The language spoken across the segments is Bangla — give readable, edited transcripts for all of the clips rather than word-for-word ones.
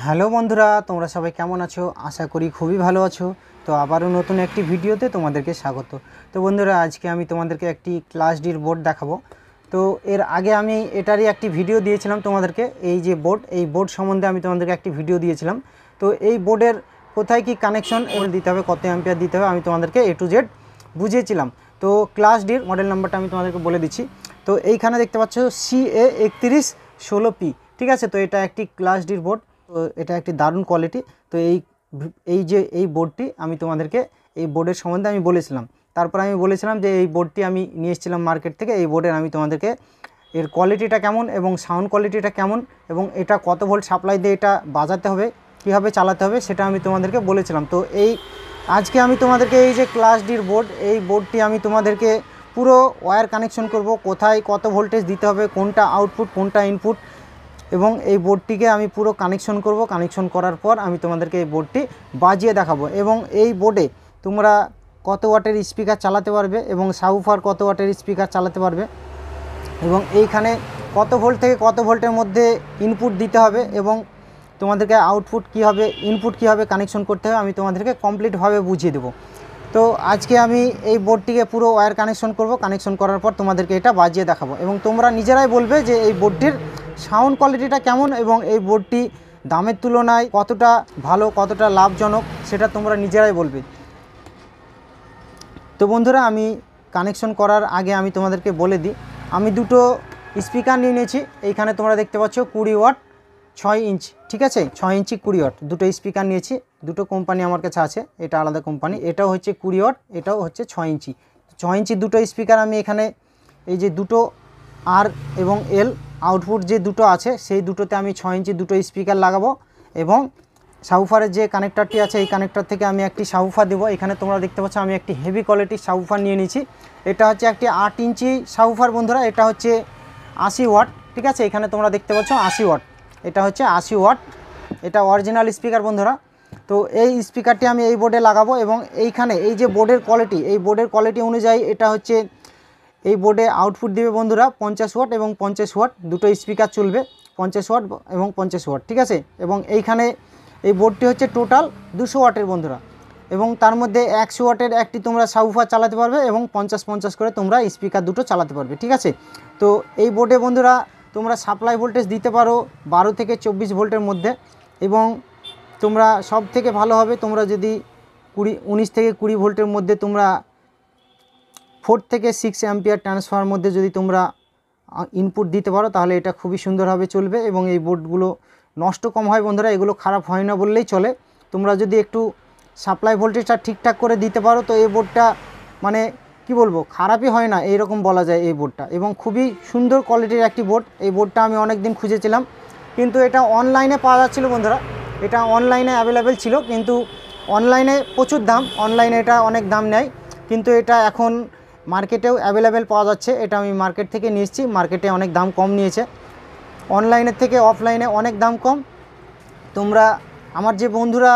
হ্যালো বন্ধুরা, তোমরা সবাই কেমন আছো? আশা করি খুবই ভালো আছো। তো আবারও নতুন একটি ভিডিওতে তোমাদেরকে স্বাগত। তো বন্ধুরা, আজকে আমি তোমাদেরকে একটি ক্লাস ডির বোর্ড দেখাবো। তো এর আগে আমি এটারই একটি ভিডিও দিয়েছিলাম তোমাদেরকে। এই যে বোর্ড, এই বোর্ড সম্বন্ধে আমি তোমাদেরকে একটি ভিডিও দিয়েছিলাম। তো এই বোর্ডের কোথায় কি কানেকশন দিতে হবে, কত অ্যাম্পিয়ার দিতে হবে, আমি তোমাদেরকে A to Z বুঝিয়েছিলাম। তো ক্লাস ডির মডেল নাম্বারটা আমি তোমাদেরকে বলে দিচ্ছি। তো এইখানে দেখতে পাচ্ছ CA3116P, ঠিক আছে। তো এটা একটি ক্লাস ডির বোর্ড। তো এটা একটি দারুণ কোয়ালিটি। তো এই বোর্ডটি আমি তোমাদেরকে এই বোর্ডের সম্বন্ধে আমি বলেছিলাম। তারপর আমি বলেছিলাম যে এই বোর্ডটি আমি নিয়ে এসেছিলাম মার্কেট থেকে। এই বোর্ডের আমি তোমাদেরকে এর কোয়ালিটিটা কেমন এবং সাউন্ড কোয়ালিটিটা কেমন এবং এটা কত ভোল্ট সাপ্লাই দিয়ে এটা বাজাতে হবে, কীভাবে চালাতে হবে, সেটা আমি তোমাদেরকে বলেছিলাম। তো আজকে আমি তোমাদেরকে এই যে ক্লাস ডির বোর্ড, এই বোর্ডটি আমি তোমাদেরকে পুরো ওয়্যার কানেকশন করব, কোথায় কত ভোল্টেজ দিতে হবে, কোনটা আউটপুট কোনটা ইনপুট, এবং এই বোর্ডটিকে আমি পুরো কানেকশন করব। কানেকশন করার পর আমি তোমাদেরকে এই বোর্ডটি বাজিয়ে দেখাবো এবং এই বোর্ডে তোমরা কত ওয়াটের স্পিকার চালাতে পারবে এবং সাবউফার কত ওয়াটের স্পিকার চালাতে পারবে এবং এইখানে কত ভোল্ট থেকে কত ভোল্টের মধ্যে ইনপুট দিতে হবে এবং তোমাদেরকে আউটপুট কী হবে, ইনপুট কীভাবে কানেকশন করতে হবে, আমি তোমাদেরকে কমপ্লিটভাবে বুঝিয়ে দেবো। তো আজকে আমি এই বোর্ডটিকে পুরো ওয়্যার কানেকশন করব। কানেকশন করার পর তোমাদেরকে এটা বাজিয়ে দেখাবো এবং তোমরা নিজেরাই বলবে যে এই বোর্ডটির সাউন্ড কোয়ালিটিটা কেমন এবং এই বোর্ডটি দামের তুলনায় কতটা ভালো, কতটা লাভজনক, সেটা তোমরা নিজেরাই বলবে। তো বন্ধুরা, আমি কানেকশন করার আগে আমি তোমাদেরকে বলে দিই, আমি দুটো স্পিকার নিয়ে নিয়েছি। এইখানে তোমরা দেখতে পাচ্ছ 20 ওয়াট 6 ইঞ্চ, ঠিক আছে, 6 ইঞ্চি 20 ওয়াট দুটো স্পিকার নিয়েছি। দুটো কোম্পানি আমার কাছে আছে, এটা আলাদা কোম্পানি, এটাও হচ্ছে 20 ওয়াট, এটাও হচ্ছে 6 ইঞ্চি। 6 ইঞ্চি দুটো স্পিকার আমি এখানে এই যে দুটো আর এবং এল আউটপুট যে দুটো আছে সেই দুটোতে আমি 6 ইঞ্চি দুটো স্পিকার লাগাবো এবং সাবউফারের যে কানেক্টরটি আছে এই কানেক্টর থেকে আমি একটি সাবউফার দেবো। এখানে তোমরা দেখতে পাচ্ছ আমি একটি হেভি কোয়ালিটির সাবউফার নিয়ে নিয়েছি। এটা হচ্ছে একটি 8 ইঞ্চি সাবউফার বন্ধুরা, এটা হচ্ছে 80 ওয়াট, ঠিক আছে। এখানে তোমরা দেখতে পাচ্ছ 80 ওয়াট, এটা হচ্ছে 80 ওয়াট, এটা অরিজিনাল স্পিকার বন্ধুরা। তো এই স্পিকারটি আমি এই বোর্ডে লাগাবো এবং এইখানে এই যে বোর্ডের কোয়ালিটি, এই বোর্ডের কোয়ালিটি অনুযায়ী এটা হচ্ছে এই বোর্ডে আউটপুট দিবে বন্ধুরা 50 ওয়াট এবং 50 ওয়াট দুটো স্পিকার চলবে, 50 ওয়াট এবং 50 ওয়াট, ঠিক আছে। এবং এইখানে এই বোর্ডটি হচ্ছে টোটাল 200 ওয়াটের বন্ধুরা এবং তার মধ্যে 100 ওয়াটের একটি তোমরা সাবউফার চালাতে পারবে এবং 50-50 করে তোমরা স্পিকার দুটো চালাতে পারবে, ঠিক আছে। তো এই বোর্ডে বন্ধুরা তোমরা সাপ্লাই ভোল্টেজ দিতে পারো 12 থেকে 24 ভোল্টের মধ্যে এবং তোমরা সব থেকে ভালো হবে তোমরা যদি 19 থেকে 20 ভোল্টের মধ্যে তোমরা 4 থেকে 6 অ্যাম্পিয়ার ট্রান্সফার মধ্যে যদি তোমরা ইনপুট দিতে পারো তাহলে এটা খুবই সুন্দরভাবে চলবে এবং এই বোর্ডগুলো নষ্ট কম হয় বন্ধুরা, এগুলো খারাপ হয় না বললেই চলে। তোমরা যদি একটু সাপ্লাই ভোল্টেজটা ঠিকঠাক করে দিতে পারো তো এই বোর্ডটা মানে কি বলবো, খারাপই হয় না এইরকম বলা যায় এই বোর্ডটা, এবং খুবই সুন্দর কোয়ালিটির একটি বোর্ড। এই বোর্ডটা আমি অনেক দিন খুঁজেছিলাম কিন্তু এটা অনলাইনে পাওয়া যাচ্ছিল বন্ধুরা, এটা অনলাইনে অ্যাভেলেবেল ছিল কিন্তু অনলাইনে প্রচুর দাম, অনলাইনে এটা অনেক দাম নেয় কিন্তু এটা এখন মার্কেটেও অ্যাভেলেবেল পাওয়া যাচ্ছে। এটা আমি মার্কেট থেকে নিয়ে এসেছি, মার্কেটে অনেক দাম কম নিয়েছে, অনলাইনের থেকে অফলাইনে অনেক দাম কম। তোমরা আমার যে বন্ধুরা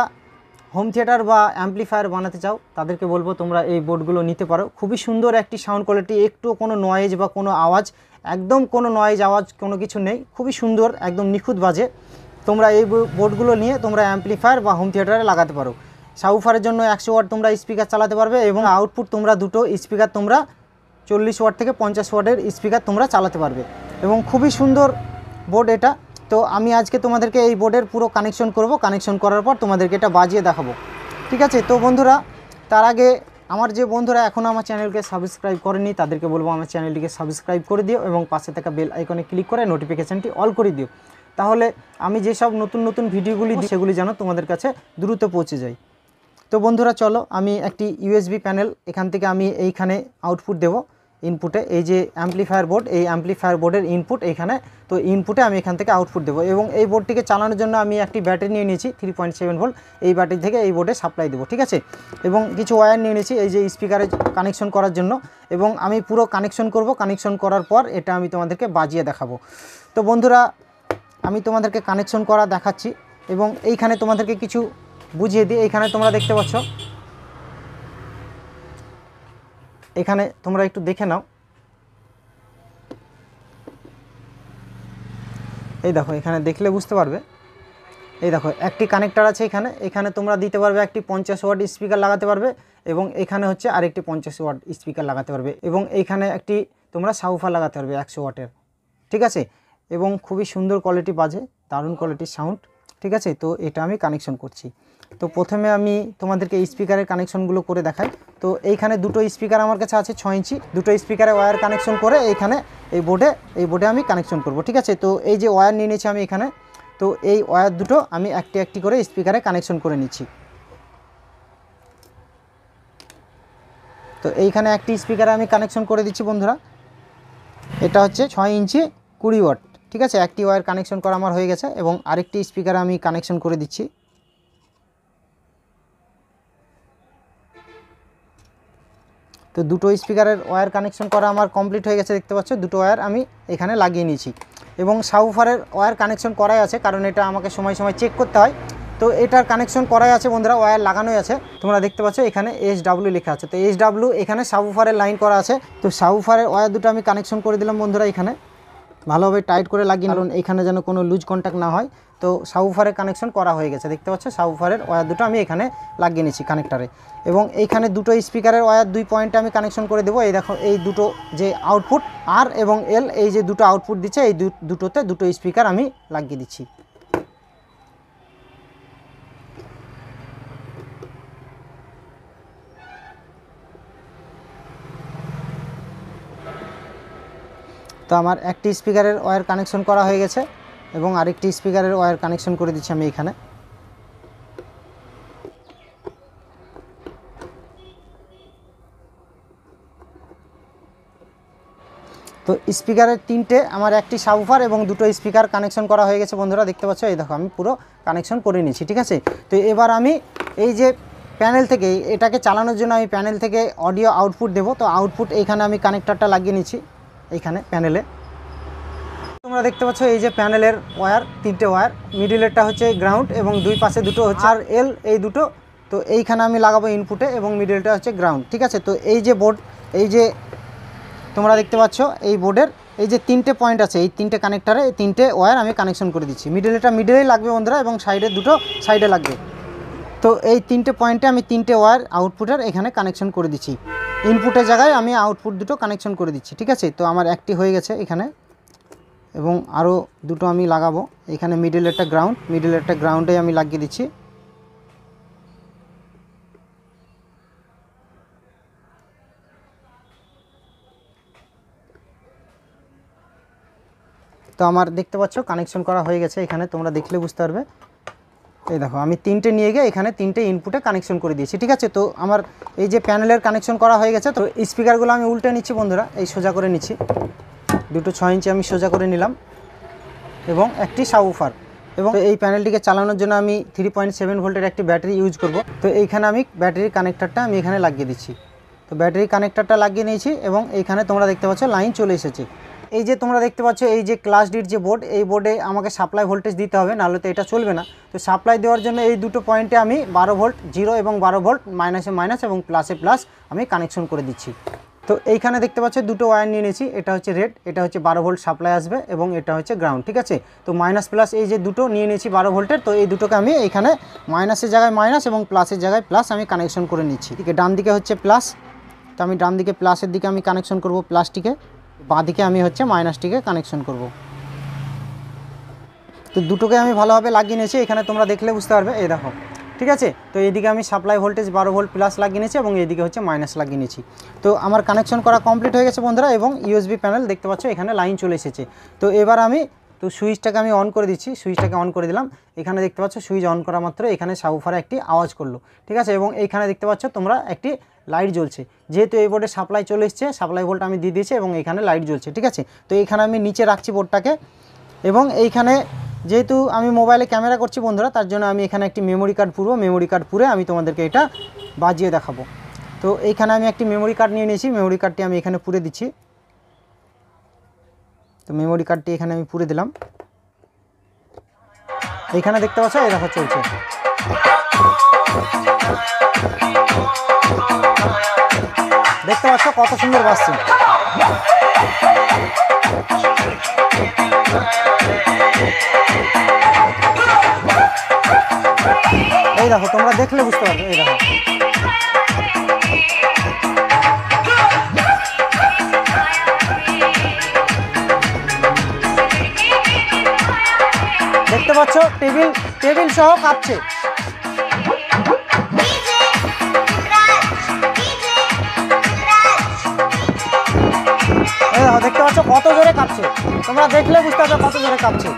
হোম থিয়েটার বা অ্যাম্পলিফায়ার বানাতে চাও তাদেরকে বলবো তোমরা এই বোর্ডগুলো নিতে পারো। খুবই সুন্দর একটি সাউন্ড কোয়ালিটি, একটু কোনো নয়েজ বা কোনো আওয়াজ, একদম কোনো নয়েজ আওয়াজ কোনো কিছু নেই, খুবই সুন্দর, একদম নিখুঁত বাজে। তোমরা এই বোর্ডগুলো নিয়ে তোমরা অ্যাম্পলিফায়ার বা হোম থিয়েটারে লাগাতে পারো। সাবউফারের জন্য 100 ওয়াট তোমরা স্পিকার চালাতে পারবে এবং আউটপুট তোমরা দুটো স্পিকার তোমরা 40 ওয়াট থেকে 50 ওয়াটের স্পিকার তোমরা চালাতে পারবে এবং খুবই সুন্দর বোর্ড এটা। তো আমি আজকে তোমাদেরকে এই বোর্ডের পুরো কানেকশন করব, কানেকশন করার পর তোমাদেরকে এটা বাজিয়ে দেখাবো, ঠিক আছে। তো বন্ধুরা, তার আগে আমার যে বন্ধুরা এখনও আমার চ্যানেলকে সাবস্ক্রাইব করেনি তাদেরকে বলবো আমার চ্যানেলটিকে সাবস্ক্রাইব করে দিও এবং পাশে থাকা বেল আইকনে ক্লিক করে নোটিফিকেশানটি অল করে দিও, তাহলে আমি যেসব নতুন নতুন ভিডিওগুলি দিই সেগুলি যেন তোমাদের কাছে দ্রুত পৌঁছে যায়। তো বন্ধুরা চলো, আমি একটি ইউএসবি প্যানেল এখান থেকে আমি এইখানে আউটপুট দেব ইনপুটে, এই যে অ্যাম্পলিফায়ার বোর্ড, এই অ্যাম্পলিফায়ার বোর্ডের ইনপুট এইখানে, তো ইনপুটে আমি এখান থেকে আউটপুট দেবো এবং এই বোর্ডটিকে চালানোর জন্য আমি একটি ব্যাটারি নিয়ে নিয়েছি 3.7 ভোল্ট, এই ব্যাটারি থেকে এই বোর্ডে সাপ্লাই দেবো, ঠিক আছে। এবং কিছু ওয়্যার নিয়ে নিয়েছি এই যে স্পিকারে কানেকশন করার জন্য এবং আমি পুরো কানেকশন করব। কানেকশন করার পর এটা আমি তোমাদেরকে বাজিয়ে দেখাবো। তো বন্ধুরা, আমি তোমাদেরকে কানেকশন করা দেখাচ্ছি এবং এইখানে তোমাদেরকে কিছু বুঝিয়ে দিই। এইখানে তোমরা দেখতে পাচ্ছ, এখানে তোমরা একটু দেখে নাও, এই দেখো এখানে দেখলে বুঝতে পারবে এই দেখো একটি কানেক্টার আছে এখানে, এখানে তোমরা দিতে পারবে একটি 50 ওয়াট স্পিকার লাগাতে পারবে, এবং এখানে হচ্ছে আরেকটি 50 ওয়াট স্পিকার লাগাতে পারবে, এবং এইখানে একটি তোমরা সাউফার লাগাতে পারবে 100 ওয়াটের, ঠিক আছে। এবং খুবই সুন্দর কোয়ালিটি বাজে, দারুণ কোয়ালিটির সাউন্ড, ঠিক আছে। তো এটা আমি কানেকশন করছি। তো প্রথমে আমি তোমাদেরকে স্পিকারের কানেকশনগুলো করে দেখাই। তো এইখানে দুটো স্পিকার আমার কাছে আছে 6 ইঞ্চি, দুটো স্পিকারে ওয়্যার কানেকশন করে এইখানে এই বোর্ডে আমি কানেকশন করব, ঠিক আছে। তো এই যে ওয়্যার নিয়ে নিয়েছি আমি এখানে, তো এই ওয়্যার দুটো আমি একটি একটি করে স্পিকারে কানেকশন করে নিচ্ছি। তো এইখানে একটি স্পিকারে আমি কানেকশন করে দিচ্ছি বন্ধুরা। এটা হচ্ছে 6 ইঞ্চি 20 ওয়াট, ঠিক আছে। একটি ওয়্যার কানেকশন করা আমার হয়ে গেছে, এবং আরেকটি স্পিকারে আমি কানেকশন করে দিচ্ছি। তো দুটো স্পিকারের ওয়্যার কানেকশন করা আমার কমপ্লিট হয়ে গেছে, দেখতে পাচ্ছ দুটো ওয়্যার আমি এখানে লাগিয়ে নিয়েছি। এবং সাবউফারের ওয়্যার কানেকশন করাই আছে, কারণ এটা আমাকে সময় সময় চেক করতে হয়। তো এটার কানেকশন করাই আছে বন্ধুরা, ওয়্যার লাগানোই আছে। তোমরা দেখতে পাচ্ছ এখানে SW লেখা আছে, তো SW এখানে সাবউফারের লাইন করা আছে। তো সাবউফারের ওয়্যার দুটো আমি কানেকশন করে দিলাম বন্ধুরা, এখানে ভালোভাবে টাইট করে লাগিয়ে, কারণ এখানে যেন কোনো লুজ কন্ট্যাক্ট না হয়। তো সাবউফারের কানেকশন করা হয়ে গেছে, দেখতে পাচ্ছ সাবউফারের ওয়্যার দুটো আমি এখানে লাগিয়ে নিয়েছি কানেক্টারে। এবং এইখানে দুটো স্পিকারের ওয়্যার 2 পয়েন্টে আমি কানেকশন করে দেবো। এই দেখো এই দুটো যে আউটপুট R এবং L, এই যে দুটো আউটপুট দিচ্ছে, এই দুটোতে দুটো স্পিকার আমি লাগিয়ে দিচ্ছি। তো আমার একটি স্পিকারের ওয়্যার কানেকশন করা হয়ে গেছে, এবং আরেকটি স্পিকারের ওয়্যার কানেকশন করে দিচ্ছি আমি এখানে। তো স্পিকারের তিনটে আমার একটি সাবউফার এবং দুটো স্পিকার কানেকশন করা হয়ে গেছে বন্ধুরা, দেখতে পাচ্ছ। এই দেখো আমি পুরো কানেকশন করে নিয়েছি, ঠিক আছে। তো এবার আমি এই যে প্যানেল থেকে এটাকে চালানোর জন্য আমি প্যানেল থেকে অডিও আউটপুট দেবো। তো আউটপুট এইখানে আমি কানেক্টরটা লাগিয়ে নিচ্ছি এইখানে প্যানেলে। তোমরা দেখতে পাচ্ছ এই যে প্যানেলের ওয়্যার, তিনটে ওয়্যার, মিডিলেরটা হচ্ছে গ্রাউন্ড এবং দুই পাশে দুটো হচ্ছে আর এল, এই দুটো। তো এইখানে আমি লাগাবো ইনপুটে, এবং মিডিলটা হচ্ছে গ্রাউন্ড, ঠিক আছে। তো এই যে বোর্ড, এই যে তোমরা দেখতে পাচ্ছ এই বোর্ডের এই যে তিনটে পয়েন্ট আছে, এই তিনটে কানেক্টারে এই তিনটে ওয়্যার আমি কানেকশন করে দিচ্ছি। মিডিলটা মিডিলেই লাগবে বন্ধুরা, এবং সাইডে দুটো সাইডে লাগবে। তো এই তিনটে পয়েন্টে আমি তিনটে ওয়্যার আউটপুটের এখানে কানেকশন করে দিচ্ছি। ইনপুটের জায়গায় আমি আউটপুট দুটো কানেকশন করে দিচ্ছি, ঠিক আছে। তো আমার একটি হয়ে গেছে এখানে, এবং আরও দুটো আমি লাগাবো এখানে। মিডিলেরটা গ্রাউন্ডে আমি লাগিয়ে দিচ্ছি। তো আমার দেখতে পাচ্ছ কানেকশন করা হয়ে গেছে এখানে, তোমরা দেখলে বুঝতে পারবে। এই দেখো আমি তিনটে নিয়ে গিয়ে এখানে তিনটে ইনপুটে কানেকশন করে দিয়েছি, ঠিক আছে। তো আমার এই যে প্যানেলের কানেকশন করা হয়ে গেছে। তো স্পিকারগুলো আমি উল্টে নিচ্ছি বন্ধুরা, এই সোজা করে নিচ্ছি। দুটো 6 ইঞ্চি আমি সোজা করে নিলাম, এবং একটি সাবউফার। এবং এই প্যানেলটিকে চালানোর জন্য আমি 3.7 ভোল্টের একটি ব্যাটারি ইউজ করব। তো এইখানে আমি ব্যাটারির কানেক্টরটা আমি এখানে লাগিয়ে দিচ্ছি। তো ব্যাটারি কানেক্টরটা লাগিয়ে নিয়েছি, এবং এইখানে তোমরা দেখতে পাচ্ছ লাইন চলে এসেছে। এই যে তোমরা দেখতে পাচ্ছ এই যে ক্লাস ডির যে বোর্ড, এই বোর্ডে আমাকে সাপ্লাই ভোল্টেজ দিতে হবে, নাহলে তো এটা চলবে না। তো সাপ্লাই দেওয়ার জন্য এই দুটো পয়েন্টে আমি 12 ভোল্ট 0 এবং 12 ভোল্ট মাইনাসে মাইনাস এবং প্লাসে প্লাস আমি কানেকশন করে দিচ্ছি। তো এইখানে দেখতে পাচ্ছ দুটো ওয়্যার নিয়ে নিয়েছি, এটা হচ্ছে রেড, এটা হচ্ছে 12 ভোল্ট সাপ্লাই আসবে, এবং এটা হচ্ছে গ্রাউন্ড, ঠিক আছে। তো মাইনাস প্লাস এই যে দুটো নিয়ে নিয়েছি 12 ভোল্টের, তো এই দুটোকে আমি এইখানে মাইনাসের জায়গায় মাইনাস এবং প্লাসের জায়গায় প্লাস আমি কানেকশন করে নিচ্ছি। ঠিক আছে, ডান দিকে হচ্ছে প্লাস, তো আমি ডান দিকে প্লাসের দিকে আমি কানেকশন করব প্লাসটিকে, বাঁ দিকে আমি হচ্ছে মাইনাসটিকে কানেকশন করব। তো দুটোকে আমি ভালোভাবে লাগিয়ে নিয়েছি, এখানে তোমরা দেখলে বুঝতে পারবে, এই দেখো, ঠিক আছে। তো এইদিকে আমি সাপ্লাই ভোল্টেজ 12 ভোল্ট প্লাস লাগিয়ে নিয়েছি, এবং এইদিকে হচ্ছে মাইনাস লাগিয়ে নিয়েছি। তো আমার কানেকশন করা কমপ্লিট হয়ে গেছে বন্ধুরা, এবং ইউএসবি প্যানেল দেখতে পাচ্ছ এখানে লাইন চলে এসেছে। তো এবার আমি সুইচটাকে আমি অন করে দিচ্ছি, সুইচটাকে অন করে দিলাম। এখানে দেখতে পাচ্ছ সুইচ অন করা মাত্র এখানে সাবউফারে একটি আওয়াজ করলো, ঠিক আছে। এবং এইখানে দেখতে পাচ্ছ তোমরা একটি লাইট জ্বলছে, যেহেতু এই বোর্ডে সাপ্লাই চলে এসছে, সাপ্লাই ভোল্ট আমি দিয়ে দিয়েছি এবং এখানে লাইট জ্বলছে, ঠিক আছে। তো এইখানে আমি নিচে রাখছি বোর্ডটাকে, এবং এইখানে যেহেতু আমি মোবাইলে ক্যামেরা করছি বন্ধুরা, তার জন্য আমি এখানে একটি মেমোরি কার্ড পুরবো। মেমোরি কার্ড পুরে আমি তোমাদেরকে এটা বাজিয়ে দেখাবো। তো এইখানে আমি একটি মেমোরি কার্ড নিয়ে নিয়েছি, মেমোরি কার্ডটি আমি এখানে পুরে দিচ্ছি। তো মেমোরি কার্ডটি এখানে আমি পুরে দিলাম। এইখানে দেখতে পাচ্ছ এই দেখা চলছে, দেখতে পাচ্ছ কত সুন্দর বাজছে। দেখো, তোমরা দেখলে বুঝতে পারবে। এই দেখো, দেখতে পাচ্ছ টেবিল সহ কাঁপছে। এই দেখো, দেখতে পাচ্ছ কত জোরে কাঁপছে, তোমরা দেখলে বুঝতে পারছো কত জোরে কাঁপছে।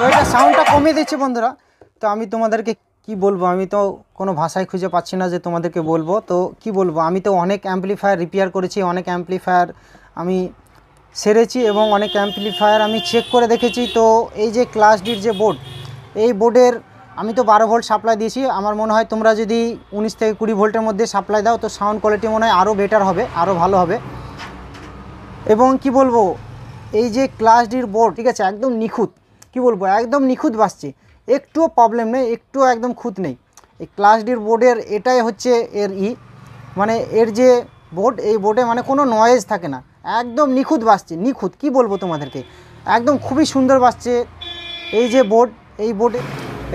তো এটা সাউন্ডটা কমিয়ে দিচ্ছি বন্ধুরা। তো আমি তোমাদেরকে কি বলবো, আমি তো কোনো ভাষায় খুঁজে পাচ্ছি না যে তোমাদেরকে বলবো। তো কি বলবো, আমি তো অনেক অ্যাম্পলিফায়ার রিপেয়ার করেছি, অনেক অ্যাম্পলিফায়ার আমি সেরেছি এবং অনেক অ্যাম্পলিফায়ার আমি চেক করে দেখেছি। তো এই যে ক্লাস ডির যে বোর্ড, এই বোর্ডের আমি তো 12 ভোল্ট সাপ্লাই দিয়েছি। আমার মনে হয় তোমরা যদি 19 থেকে 20 ভোল্টের মধ্যে সাপ্লাই দাও তো সাউন্ড কোয়ালিটি মনে হয় আরও বেটার হবে, আরও ভালো হবে। এবং কি বলবো, এই যে ক্লাস ডির বোর্ড, ঠিক আছে, একদম নিখুঁত, কি বলবো, একদম নিখুঁত বাজছে, একটুও প্রবলেম নেই, একটুও একদম খুঁত নেই। এই ক্লাস ডির বোর্ডের এটাই হচ্ছে এর মানে এর যে বোর্ড, এই বোর্ডে মানে কোনো নয়েজ থাকে না, একদম নিখুঁত বাজছে, নিখুঁত, কি বলবো তোমাদেরকে, একদম খুবই সুন্দর বাজছে। এই যে বোর্ড, এই বোর্ডে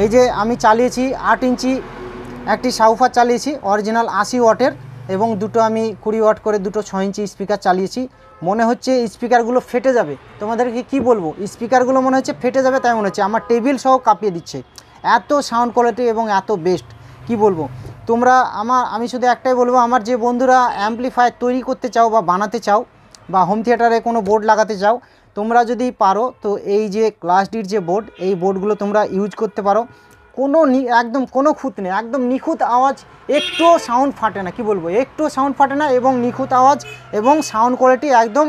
এই যে আমি চালিয়েছি 8 ইঞ্চি একটি সাউফার চালিয়েছি অরিজিনাল 80 ওয়াটের, এবং দুটো আমি 20 ওয়াট করে দুটো 6 ইঞ্চি স্পিকার চালিয়েছি। মনে হচ্ছে স্পিকারগুলো ফেটে যাবে, তোমাদেরকে কি বলবো, স্পিকারগুলো মনে হচ্ছে ফেটে যাবে, তাই মনে হচ্ছে। আমার টেবিল সহ কাঁপিয়ে দিচ্ছে, এত সাউন্ড কোয়ালিটি এবং এত বেস্ট, কি বলবো। তোমরা আমি শুধু একটাই বলবো, আমার যে বন্ধুরা অ্যাম্পলিফায়ার তৈরি করতে চাও বা বানাতে চাও বা হোম থিয়েটারে কোনো বোর্ড লাগাতে চাও, তোমরা যদি পারো তো এই যে ক্লাস ডির যে বোর্ড, এই বোর্ডগুলো তোমরা ইউজ করতে পারো। কোনো একদম কোনো খুঁত নেই, একদম নিখুঁত আওয়াজ, একটুও সাউন্ড ফাটে না, কি বলবো, একটুও সাউন্ড ফাটে না, এবং নিখুঁত আওয়াজ এবং সাউন্ড কোয়ালিটি একদম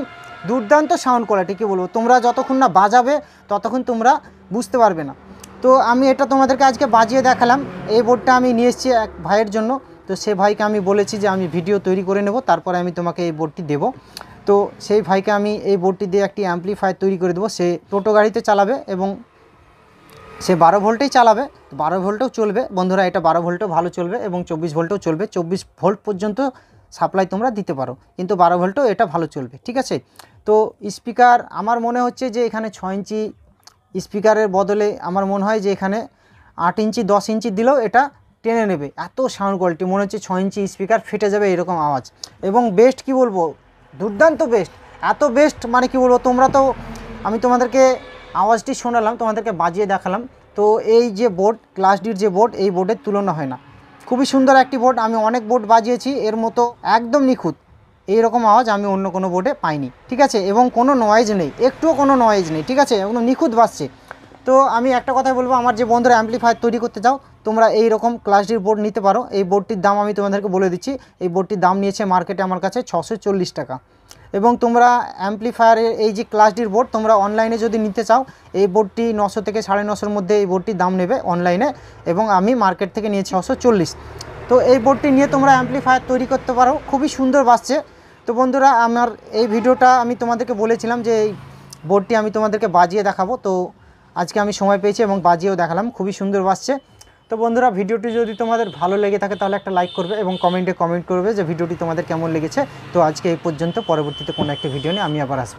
দুর্দান্ত সাউন্ড কোয়ালিটি, কি বলবো। তোমরা যতক্ষণ না বাজাবে ততক্ষণ তোমরা বুঝতে পারবে না। তো আমি এটা তোমাদেরকে আজকে বাজিয়ে দেখালাম। এই বোর্ডটা আমি নিয়ে এসেছি এক ভাইয়ের জন্য। তো সে ভাইকে আমি বলেছি যে আমি ভিডিও তৈরি করে নেব, তারপরে আমি তোমাকে এই বোর্ডটি দেবো। তো সেই ভাইকে আমি এই বোর্ডটি দিয়ে একটি অ্যাম্পলিফায়ার তৈরি করে দেবো। সে টোটো গাড়িতে চালাবে এবং সে 12 ভোল্টেই চালাবে, 12 ভোল্টেও চলবে বন্ধুরা, এটা 12 ভোল্টেও ভালো চলবে এবং 24 ভোল্টেও চলবে, 24 ভোল্ট পর্যন্ত সাপ্লাই তোমরা দিতে পারো, কিন্তু 12 ভোল্টেও এটা ভালো চলবে, ঠিক আছে। তো স্পিকার আমার মনে হচ্ছে যে এখানে 6 ইঞ্চি স্পিকারের বদলে আমার মনে হয় যে এখানে 8 ইঞ্চি 10 ইঞ্চি দিলেও এটা টেনে নেবে, এত সাউন্ড কোয়ালিটি, মনে হচ্ছে 6 ইঞ্চি স্পিকার ফেটে যাবে এরকম আওয়াজ। এবং বেস্ট, কি বলবো, দুর্দান্ত বেস্ট, এত বেস্ট মানে কি বলবো। তোমরা তো, আমি তোমাদেরকে আওয়াজটি শোনালাম, তোমাদেরকে বাজিয়ে দেখালাম। তো এই যে বোর্ড, ক্লাস ডির যে বোর্ড, এই বোর্ডের তুলনা হয় না, খুবই সুন্দর একটি বোর্ড। আমি অনেক বোর্ড বাজিয়েছি, এর মতো একদম নিখুঁত এইরকম আওয়াজ আমি অন্য কোনো বোর্ডে পাইনি, ঠিক আছে। এবং কোনো নয়েজ নেই, একটুও কোনো নয়েজ নেই, ঠিক আছে, একদম নিখুঁত বাজছে। তো আমি একটা কথাই বলবো, আমার যে বন্ধুরা অ্যাম্পলিফায়ার তৈরি করতে চাও তোমরা এই রকম ক্লাস ডির বোর্ড নিতে পারো। এই বোর্ডটির দাম আমি তোমাদেরকে বলে দিচ্ছি, এই বোর্ডটির দাম নিয়েছে মার্কেটে আমার কাছে 640 টাকা। এবং তোমরা অ্যাম্পলিফায়ারের এই যে ক্লাস ডির বোর্ড তোমরা অনলাইনে যদি নিতে চাও, এই বোর্ডটি 900 থেকে 950-এর মধ্যে এই বোর্ডটির দাম নেবে অনলাইনে, এবং আমি মার্কেট থেকে নিয়েছি 640। তো এই বোর্ডটি নিয়ে তোমরা অ্যাম্পলিফায়ার তৈরি করতে পারো, খুবই সুন্দর বাজছে। তো বন্ধুরা, আমার এই ভিডিওটা আমি তোমাদেরকে বলেছিলাম যে এই বোর্ডটি আমি তোমাদেরকে বাজিয়ে দেখাবো, তো আজকে আমি সময় পেয়েছি এবং বাজিয়েও দেখালাম, খুবই সুন্দর বাজছে। তো বন্ধুরা, ভিডিওটি যদি তোমাদের ভালো লেগে থাকে তাহলে একটা লাইক করবে এবং কমেন্টে কমেন্ট করবে যে ভিডিওটি তোমাদের কেমন লেগেছে। তো আজকে এই পর্যন্ত, পরবর্তীতে কোনো একটা ভিডিও নিয়ে আমি আবার আসবো।